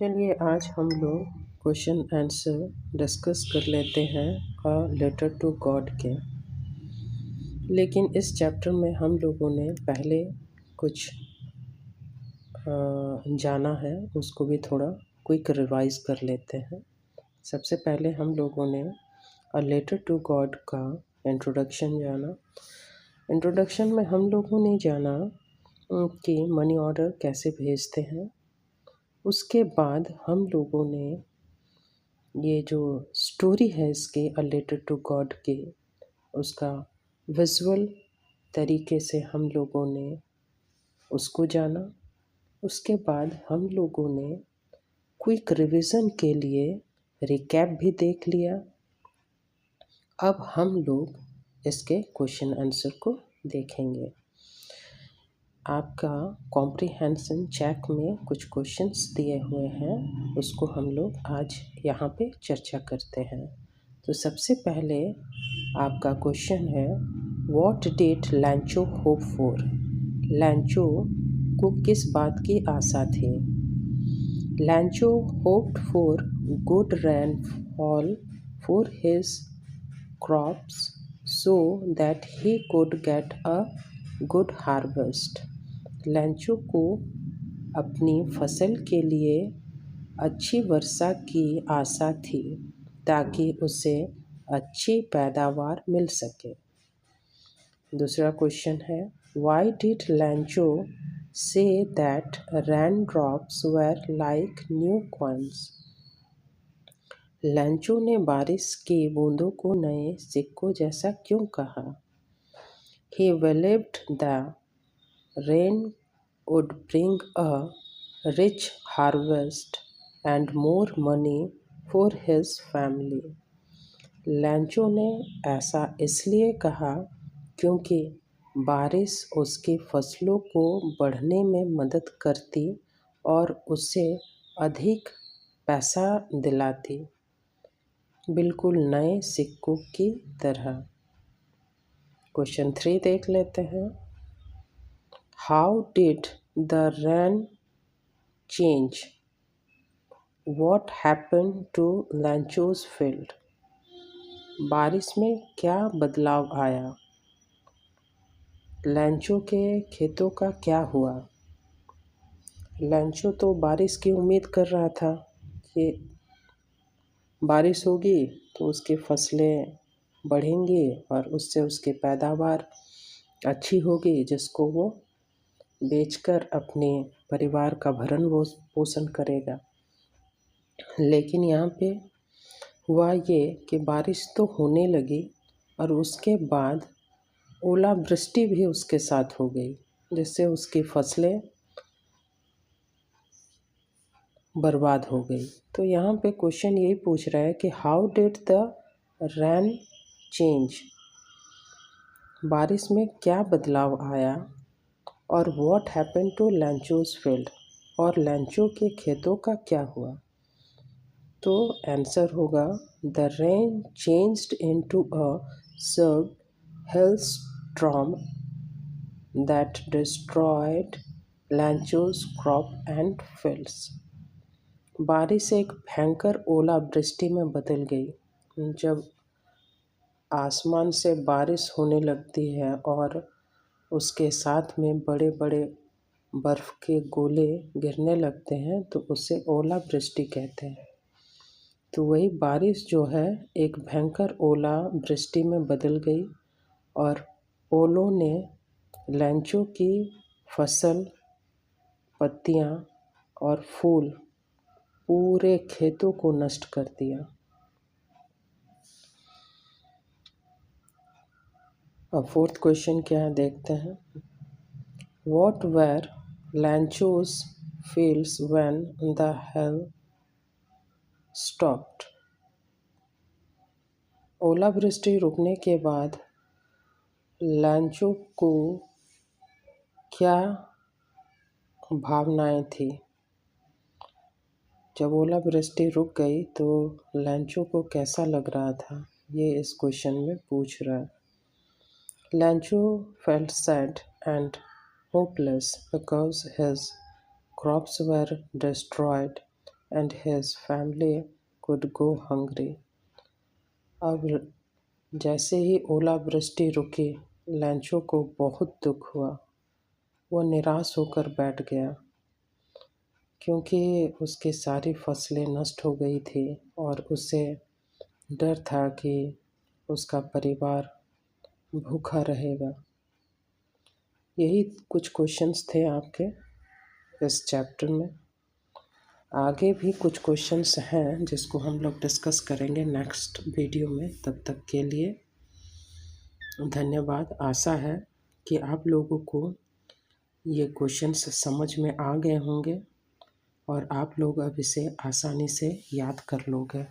चलिए आज हम लोग क्वेश्चन आंसर डिस्कस कर लेते हैं अ लेटर टू गॉड के। लेकिन इस चैप्टर में हम लोगों ने पहले कुछ जाना है, उसको भी थोड़ा क्विक रिवाइज कर लेते हैं। सबसे पहले हम लोगों ने अ लेटर टू गॉड का इंट्रोडक्शन जाना। इंट्रोडक्शन में हम लोगों ने जाना कि मनी ऑर्डर कैसे भेजते हैं। उसके बाद हम लोगों ने ये जो स्टोरी है इसके अ लेटर टू गॉड के, उसका विजुअल तरीके से हम लोगों ने उसको जाना। उसके बाद हम लोगों ने क्विक रिवीजन के लिए रिकैप भी देख लिया। अब हम लोग इसके क्वेश्चन आंसर को देखेंगे। आपका कॉम्प्रिहेंशन चेक में कुछ क्वेश्चंस दिए हुए हैं, उसको हम लोग आज यहाँ पे चर्चा करते हैं। तो सबसे पहले आपका क्वेश्चन है, व्हाट डिड लैंचो होप फॉर? लैंचो को किस बात की आशा थी? लैंचो hoped for good rainfall for his crops so that he could get a good harvest. लैंचो को अपनी फसल के लिए अच्छी वर्षा की आशा थी ताकि उसे अच्छी पैदावार मिल सके। दूसरा क्वेश्चन है, why did लैंचो say that rain drops were like new coins? लैंचो ने बारिश की बूंदों को नए सिक्कों जैसा क्यों कहा? He believed the rain would bring a rich harvest and more money for his family. लैंचो ने ऐसा इसलिए कहा क्योंकि बारिश उसकी फसलों को बढ़ने में मदद करती और उसे अधिक पैसा दिलाती, बिल्कुल नए सिक्कों की तरह। क्वेश्चन 3 देख लेते हैं। How did the rain change? What happen to Lencho's field? बारिश में क्या बदलाव आया? लैंचो के खेतों का क्या हुआ? लैंचो तो बारिश की उम्मीद कर रहा था कि बारिश होगी तो उसकी फसलें बढ़ेंगी और उससे उसकी पैदावार अच्छी होगी, जिसको वो बेचकर अपने परिवार का भरण पोषण करेगा। लेकिन यहाँ पे हुआ ये कि बारिश तो होने लगी और उसके बाद ओलावृष्टि भी उसके साथ हो गई, जिससे उसकी फसलें बर्बाद हो गई। तो यहाँ पे क्वेश्चन यही पूछ रहा है कि how did the rain change? बारिश में क्या बदलाव आया? और what happen to Lencho's field? और लैंचो के खेतों का क्या हुआ? तो आंसर होगा, the rain changed into a severe hailstorm that destroyed Lencho's crop and fields. बारिश एक भयंकर ओलावृष्टि में बदल गई। जब आसमान से बारिश होने लगती है और उसके साथ में बड़े बड़े बर्फ़ के गोले गिरने लगते हैं तो उसे ओलावृष्टि कहते हैं। तो वही बारिश जो है एक भयंकर ओलावृष्टि में बदल गई और ओलों ने लैंचो की फसल, पत्तियाँ और फूल पूरे खेतों को नष्ट कर दिया। अब फोर्थ क्वेश्चन क्या है देखते हैं। What were Lancho's fields when the hail stopped? ओलावृष्टि रुकने के बाद लैंचो को क्या भावनाएं थी? जब ओलावृष्टि रुक गई तो लैंचो को कैसा लग रहा था, ये इस क्वेश्चन में पूछ रहा है। लैंचो felt sad and hopeless because his crops were destroyed and his family could go hungry. अब जैसे ही ओलावृष्टि रुकी, लैंचो को बहुत दुख हुआ। वह निराश होकर बैठ गया क्योंकि उसकी सारी फसलें नष्ट हो गई थी और उसे डर था कि उसका परिवार भूखा रहेगा। यही कुछ क्वेश्चंस थे आपके इस चैप्टर में। आगे भी कुछ क्वेश्चंस हैं जिसको हम लोग डिस्कस करेंगे नेक्स्ट वीडियो में। तब तक के लिए धन्यवाद। आशा है कि आप लोगों को ये क्वेश्चंस समझ में आ गए होंगे और आप लोग अब इसे आसानी से याद कर लोगे।